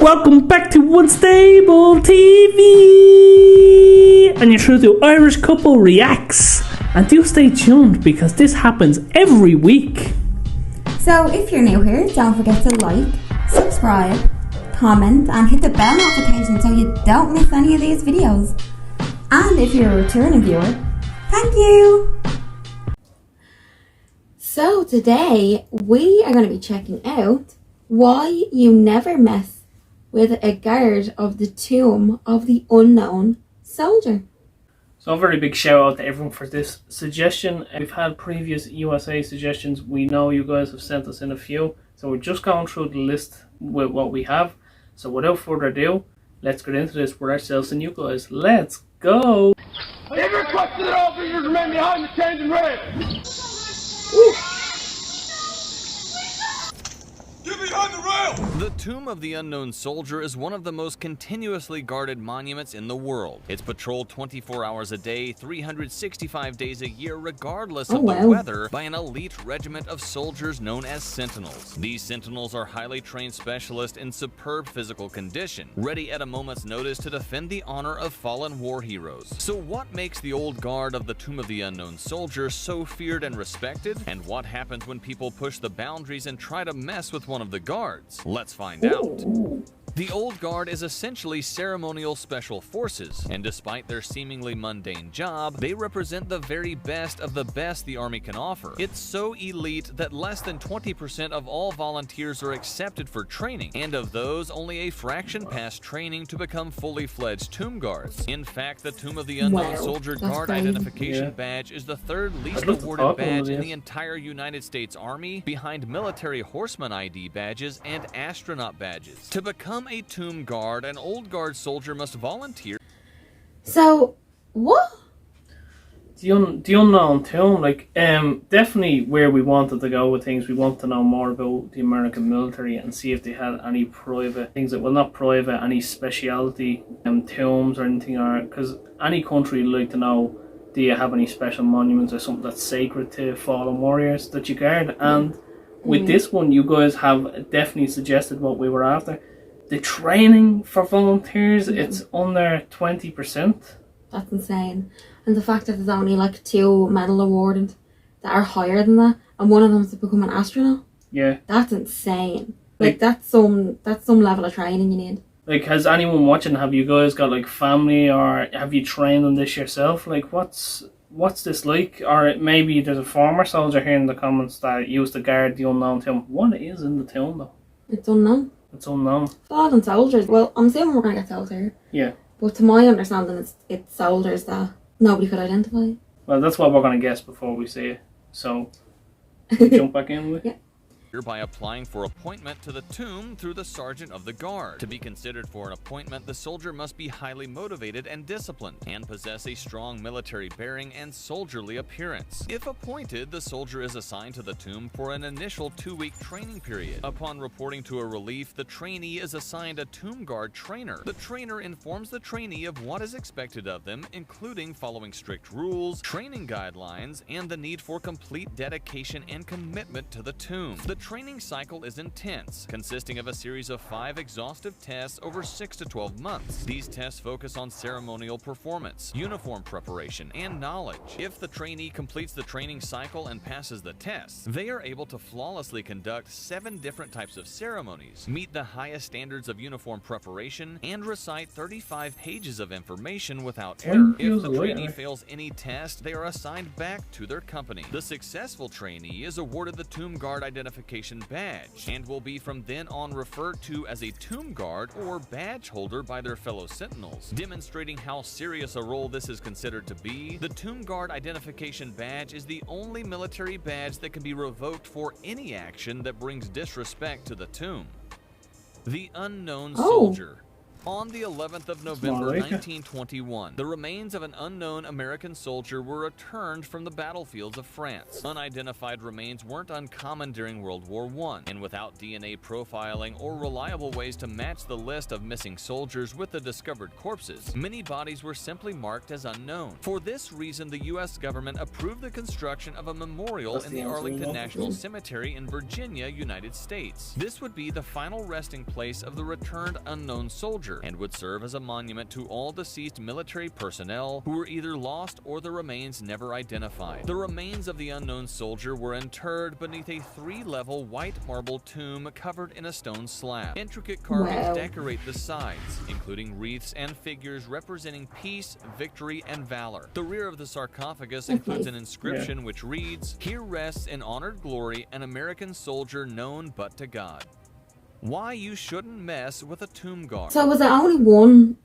Welcome back to Unstable TV! And you're through to Irish Couple Reacts. And do stay tuned because this happens every week. So if you're new here, don't forget to like, subscribe, comment and hit the bell notification so you don't miss any of these videos. And if you're a returning viewer, thank you! So today we are going to be checking out why you never mess with a guard of the tomb of the unknown soldier. So a very big shout out to everyone for this suggestion. We've had previous USA suggestions. We know you guys have sent us in a few. So we're just going through the list with what we have. So without further ado, let's get into this with ourselves and you guys. Let's go! Have you requested that officers remain behind the changing rail? Get behind the rail! The Tomb of the Unknown Soldier is one of the most continuously guarded monuments in the world. It's patrolled 24 hours a day, 365 days a year, regardless of the weather, by an elite regiment of soldiers known as Sentinels. These Sentinels are highly trained specialists in superb physical condition, ready at a moment's notice to defend the honor of fallen war heroes. So what makes the old guard of the Tomb of the Unknown Soldier so feared and respected? And what happens when people push the boundaries and try to mess with one of the guards? Let's find out. The Old Guard is essentially ceremonial special forces, and despite their seemingly mundane job, they represent the very best of the best the Army can offer. It's so elite that less than 20% of all volunteers are accepted for training, and of those, only a fraction pass training to become fully fledged Tomb Guards. In fact, the Tomb of the Unknown Soldier Guard Identification Badge is the third least awarded badge in the entire United States Army, behind Military Horseman ID badges and astronaut badges. To become a Tomb Guard, an Old Guard soldier must volunteer. So, what? The unknown tomb, definitely where we wanted to go with things. We want to know more about the American military and see if they had any private things that, well, not private, any specialty tombs or anything, or because any country would like to know, do you have any special monuments or something that's sacred to fallen warriors that you guard? And with this one, you guys have definitely suggested what we were after. The training for volunteers, it's under 20%. That's insane. And the fact that there's only like 2 medal awarded that are higher than that, and one of them is to become an astronaut. Yeah. That's insane. That's some level of training you need. Has anyone watching, have you guys got family, or have you trained on this yourself? What's this like? Or maybe there's a former soldier here in the comments that used to guard the unknown tomb. What is in the tomb though? It's unknown. It's unknown. Fallen soldiers. Well, I'm assuming we're going to get soldiers here. Yeah. But to my understanding, it's soldiers that nobody could identify. Well, that's what we're going to guess before we see it. So, jump back in with it? Yeah. By applying for appointment to the tomb through the Sergeant of the Guard. To be considered for an appointment, the soldier must be highly motivated and disciplined, and possess a strong military bearing and soldierly appearance. If appointed, the soldier is assigned to the tomb for an initial 2-week training period. Upon reporting to a relief, the trainee is assigned a Tomb Guard trainer. The trainer informs the trainee of what is expected of them, including following strict rules, training guidelines, and the need for complete dedication and commitment to the tomb. The training cycle is intense, consisting of a series of 5 exhaustive tests over 6 to 12 months. These tests focus on ceremonial performance, uniform preparation, and knowledge. If the trainee completes the training cycle and passes the tests, they are able to flawlessly conduct 7 different types of ceremonies, meet the highest standards of uniform preparation, and recite 35 pages of information without error. If the trainee fails any test, they are assigned back to their company. The successful trainee is awarded the Tomb Guard Identification Badge and will be from then on referred to as a Tomb Guard or badge holder by their fellow Sentinels. Demonstrating how serious a role this is considered to be, the Tomb Guard Identification Badge is the only military badge that can be revoked for any action that brings disrespect to the tomb. The Unknown Soldier. On the 11th of November, like 1921, the remains of an unknown American soldier were returned from the battlefields of France. Unidentified remains weren't uncommon during World War I, and without DNA profiling or reliable ways to match the list of missing soldiers with the discovered corpses, many bodies were simply marked as unknown. For this reason, the U.S. government approved the construction of a memorial in the Arlington National Cemetery in Virginia, United States. This would be the final resting place of the returned unknown soldier, and would serve as a monument to all deceased military personnel who were either lost or the remains never identified. The remains of the unknown soldier were interred beneath a 3-level white marble tomb covered in a stone slab. Intricate carvings decorate the sides, including wreaths and figures representing peace, victory, and valor. The rear of the sarcophagus includes an inscription which reads, "Here rests in honored glory an American soldier known but to God." Why you shouldn't mess with a tomb guard. So was there only one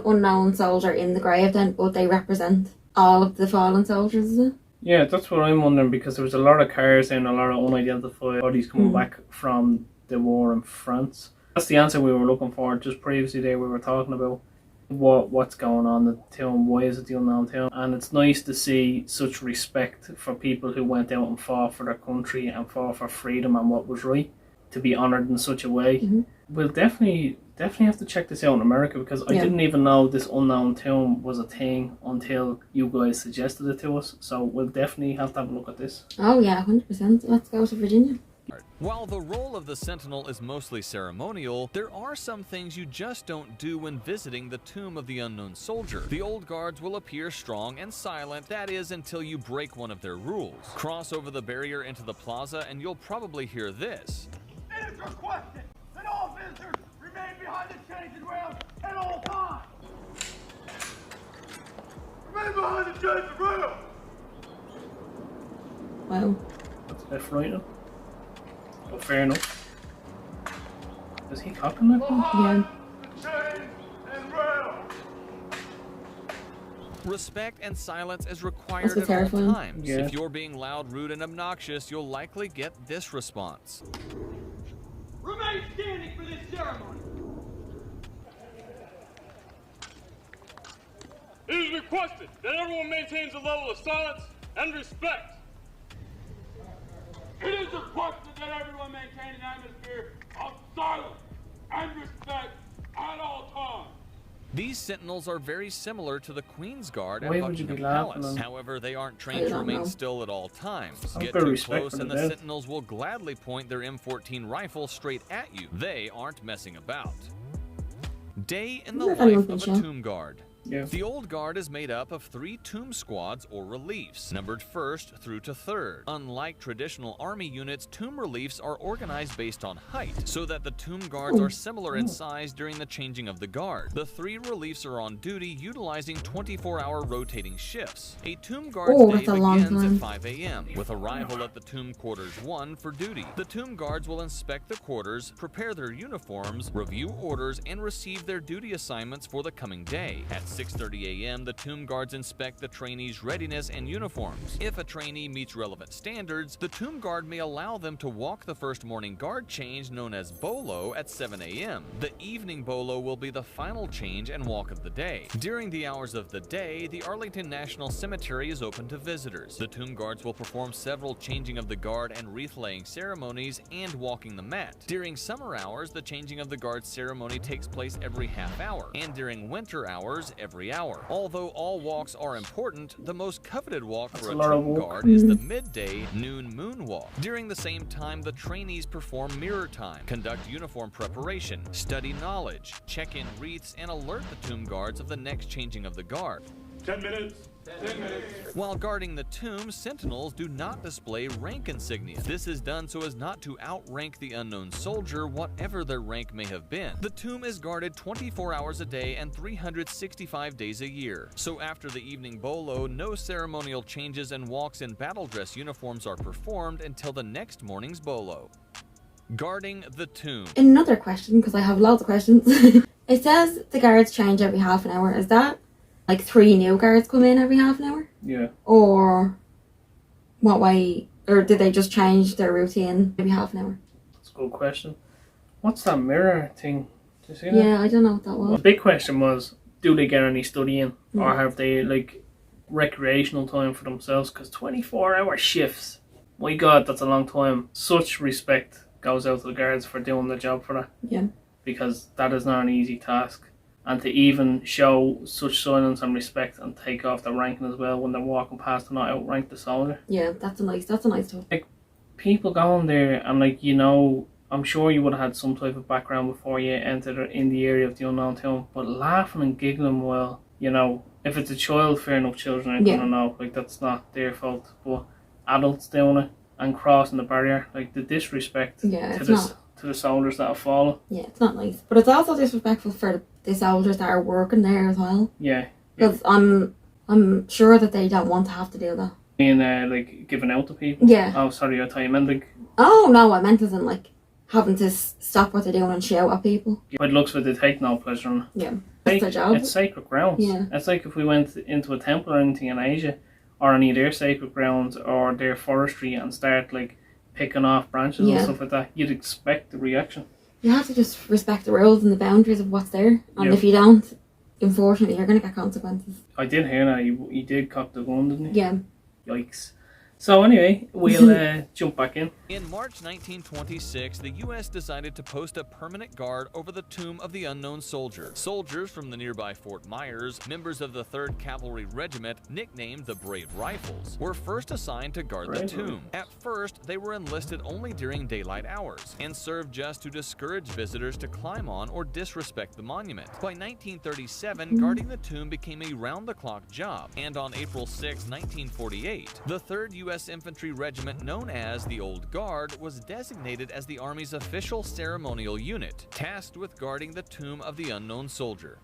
unknown soldier in the grave then, but they represent all of the fallen soldiers, is it? Yeah, that's what I'm wondering, because there was a lot of cars and a lot of unidentified bodies coming back from the war in France. That's the answer we were looking for. Just previously there we were talking about what's going on in the tomb, why is it the unknown tomb, and it's nice to see such respect for people who went out and fought for their country and fought for freedom and what was right, to be honoured in such a way. We'll definitely have to check this out in America, because I didn't even know this unknown tomb was a thing until you guys suggested it to us. So we'll definitely have to have a look at this. Oh yeah, 100%. Let's go to Virginia. While the role of the sentinel is mostly ceremonial, there are some things you just don't do when visiting the tomb of the unknown soldier. The old guards will appear strong and silent, that is, until you break one of their rules. Cross over the barrier into the plaza and you'll probably hear this. It is requested that all visitors remain behind the chains and rails at all times. Remain behind the chains and rails. Wow. That's a bit frightening. But fair enough. Is he cocking that one? Yeah. The chains and rails. Respect and silence is required That's at all terrifying. times. Yeah. If you're being loud, rude, and obnoxious, you'll likely get this response. Remain standing for this ceremony. It is requested that everyone maintains a level of silence and respect. It is requested that everyone maintain an atmosphere of silence and respect at all times. These sentinels are very similar to the Queen's Guard at Why would you be Buckingham laughing Palace. at- However, they aren't I trained to don't remain know. still at all times. I've Get got too respect close for and the the dead. sentinels will gladly point their M14 rifle straight at you. They aren't messing about. Day in the Wonder if anyone's life of been a shot. tomb guard. Yeah. The old guard is made up of 3 tomb squads or reliefs, numbered 1st through to 3rd. Unlike traditional army units, tomb reliefs are organized based on height, so that the tomb guards are similar in size during the changing of the guard. The 3 reliefs are on duty utilizing 24-hour rotating shifts. A tomb guard's day that's a long begins time. at 5 a.m. with arrival at the tomb quarters 1 for duty. The tomb guards will inspect the quarters, prepare their uniforms, review orders, and receive their duty assignments for the coming day. At 6:30 a.m., the tomb guards inspect the trainees' readiness and uniforms. If a trainee meets relevant standards, the tomb guard may allow them to walk the first morning guard change known as bolo at 7 a.m. The evening bolo will be the final change and walk of the day. During the hours of the day, the Arlington National Cemetery is open to visitors. The tomb guards will perform several changing of the guard and wreath-laying ceremonies and walking the mat. During summer hours, the changing of the guard ceremony takes place every half hour, and during winter hours, every hour. Although all walks are important, the most coveted walk That's for a a lot of tomb walk. guard is the midday noon moon walk. During the same time, the trainees perform mirror time, conduct uniform preparation, study knowledge, check in wreaths, and alert the tomb guards of the next changing of the guard. 10 minutes. 10 minutes. While guarding the tomb, sentinels do not display rank insignia. This is done so as not to outrank the unknown soldier, whatever their rank may have been. The tomb is guarded 24 hours a day and 365 days a year. So after the evening bolo, no ceremonial changes and walks in battle dress uniforms are performed until the next morning's bolo. Guarding the tomb. Another question, because I have lots of questions. It says the guards change every half an hour. Is that like 3 new guards come in every half an hour? Yeah. Or what way? Or did they just change their routine every half an hour? That's a good question. What's that mirror thing Did you see that? Yeah, I don't know what that The was. big question was, do they get any studying, or have they like recreational time for themselves? Because 24-hour shifts, my God, that's a long time. Such respect goes out to the guards for doing the job for that, Yeah. because that is not an easy task. And to even show such silence and respect and take off the ranking as well when they're walking past and not outrank the soldier. Yeah, that's a nice touch. People going there and like, you know, I'm sure you would have had some type of background before you entered in the area of the unknown tomb, but laughing and giggling, well, you know, if it's a child, fair enough, children aren't gonna know, like that's not their fault, but adults doing it and crossing the barrier, like the disrespect to the soldiers that have fallen. Yeah, it's not nice, but it's also disrespectful for the soldiers that are working there as well. Yeah, because I'm sure that they don't want to have to do that. Being like giving out to people. Yeah. Oh, sorry, I thought you meant like. Oh no, I meant as in like having to stop what they're doing and shout at people. By the looks of it, they take no pleasure in it. Yeah, that's their job. It's sacred grounds. Yeah. It's like if we went into a temple or anything in Asia, or any of their sacred grounds or their forestry, and start like picking off branches and stuff like that, you'd expect the reaction. You have to just respect the rules and the boundaries of what's there, and if you don't, unfortunately, you're going to get consequences. I did hear that he did cock the gun, didn't he? Yeah. Yikes. So anyway, we'll jump back in. In March 1926, the U.S. decided to post a permanent guard over the tomb of the unknown soldier. Soldiers from the nearby Fort Myers, members of the 3rd Cavalry Regiment, nicknamed the Brave Rifles, were first assigned to guard the tomb. At first, they were enlisted only during daylight hours and served just to discourage visitors to climb on or disrespect the monument. By 1937, guarding the tomb became a round-the-clock job, and on April 6, 1948, the 3rd U.S. Infantry Regiment, known as the Old Guard, was designated as the Army's official ceremonial unit, tasked with guarding the tomb of the unknown soldier.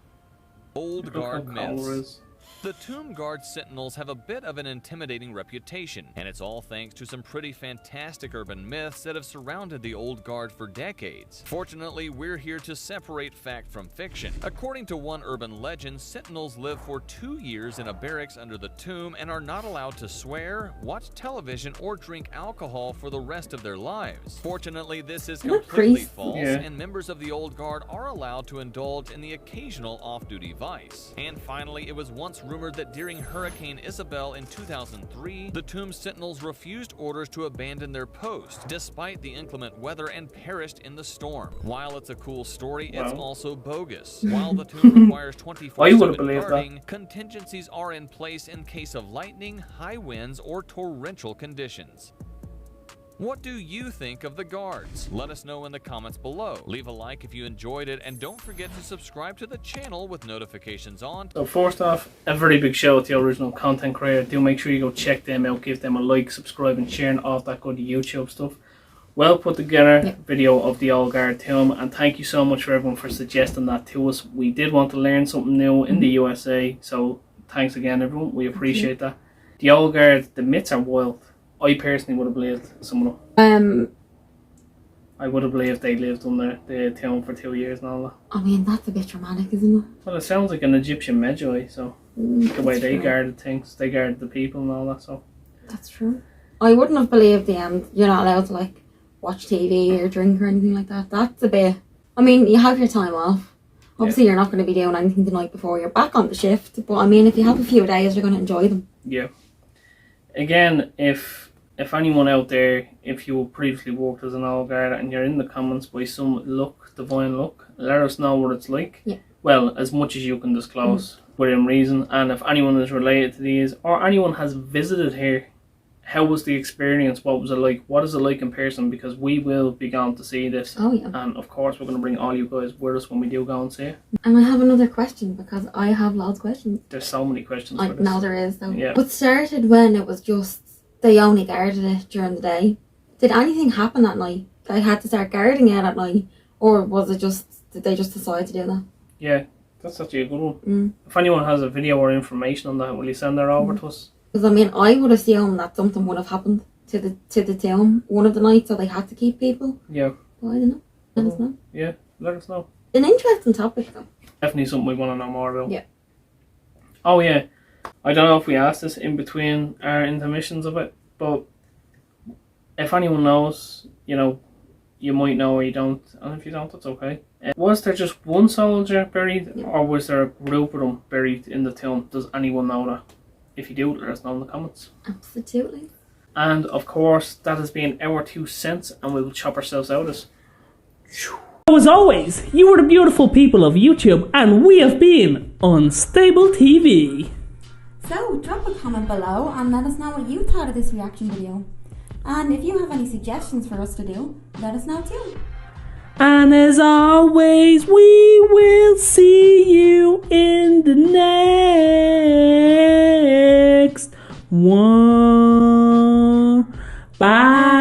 Old Guard myths. The Tomb Guard Sentinels have a bit of an intimidating reputation, and it's all thanks to some pretty fantastic urban myths that have surrounded the Old Guard for decades. Fortunately, we're here to separate fact from fiction. According to one urban legend, Sentinels live for 2 years in a barracks under the tomb and are not allowed to swear, watch television, or drink alcohol for the rest of their lives. Fortunately, this is completely false, and members of the Old Guard are allowed to indulge in the occasional off-duty vice. And finally, it was once rumored that during Hurricane Isabel in 2003, the Tomb Sentinels refused orders to abandon their post, despite the inclement weather, and perished in the storm. While it's a cool story, it's also bogus. While the tomb requires 24/7 guarding, contingencies are in place in case of lightning, high winds, or torrential conditions. What do you think of the guards? Let us know in the comments below. Leave a like if you enjoyed it, and don't forget to subscribe to the channel with notifications on. So first off, a very big shout out to the original content creator. Do make sure you go check them out, give them a like, subscribe, and share, and all that good YouTube stuff. Well put together video of the Old Guard tomb, and thank you so much for everyone for suggesting that to us. We did want to learn something new in the USA, so thanks again everyone, we appreciate that. The Old Guard, the myths are wild. I personally would have believed some of them. I would have believed they lived under the tomb for 2 years and all that. I mean, that's a bit dramatic, isn't it? Well, it sounds like an Egyptian Magi, so the way they guarded things, they guarded the people and all that, so. That's true. I wouldn't have believed you're not allowed to like watch TV or drink or anything like that. That's a bit, I mean, you have your time off. Obviously you're not going to be doing anything the night before you're back on the shift, but I mean, if you have a few days, you're going to enjoy them. Yeah. Again, if anyone out there, if you previously worked as an Old Guard and you're in the comments by some luck, divine luck, let us know what it's like. Yeah. Well, as much as you can disclose within reason. And if anyone is related to these, or anyone has visited here, how was the experience? What was it like? What is it like in person? Because we will be going to see this. Oh yeah. And of course we're going to bring all you guys with us when we do go and see it. And I have another question, because I have lots of questions. There's so many questions I for this. know there is though. Yeah. But started when it was just, they only guarded it during the day. Did anything happen at night? They had to start guarding it at night? Or was it just, did they just decide to do that? Yeah, that's actually a good one. If anyone has a video or information on that, will you send that over to us? Because I mean, I would assume that something would have happened to the tomb one of the nights, so they had to keep people. Yeah. Well, I don't know. Let us know. Yeah, let us know. An interesting topic though. Definitely something we want to know more about. Yeah. Oh yeah, I don't know if we asked this in between our intermissions of it, but if anyone knows, you know, you might know or you don't, and if you don't, that's okay. Was there just one soldier buried, or was there a group of them buried in the tomb? Does anyone know that? If you do, let us know in the comments. Absolutely. And of course, that has been our 2 cents, and we will chop ourselves out as. As always, you are the beautiful people of YouTube, and we have been Unstable TV. So drop a comment below and let us know what you thought of this reaction video. And if you have any suggestions for us to do, let us know too. And as always, we will see you in the next one. Bye.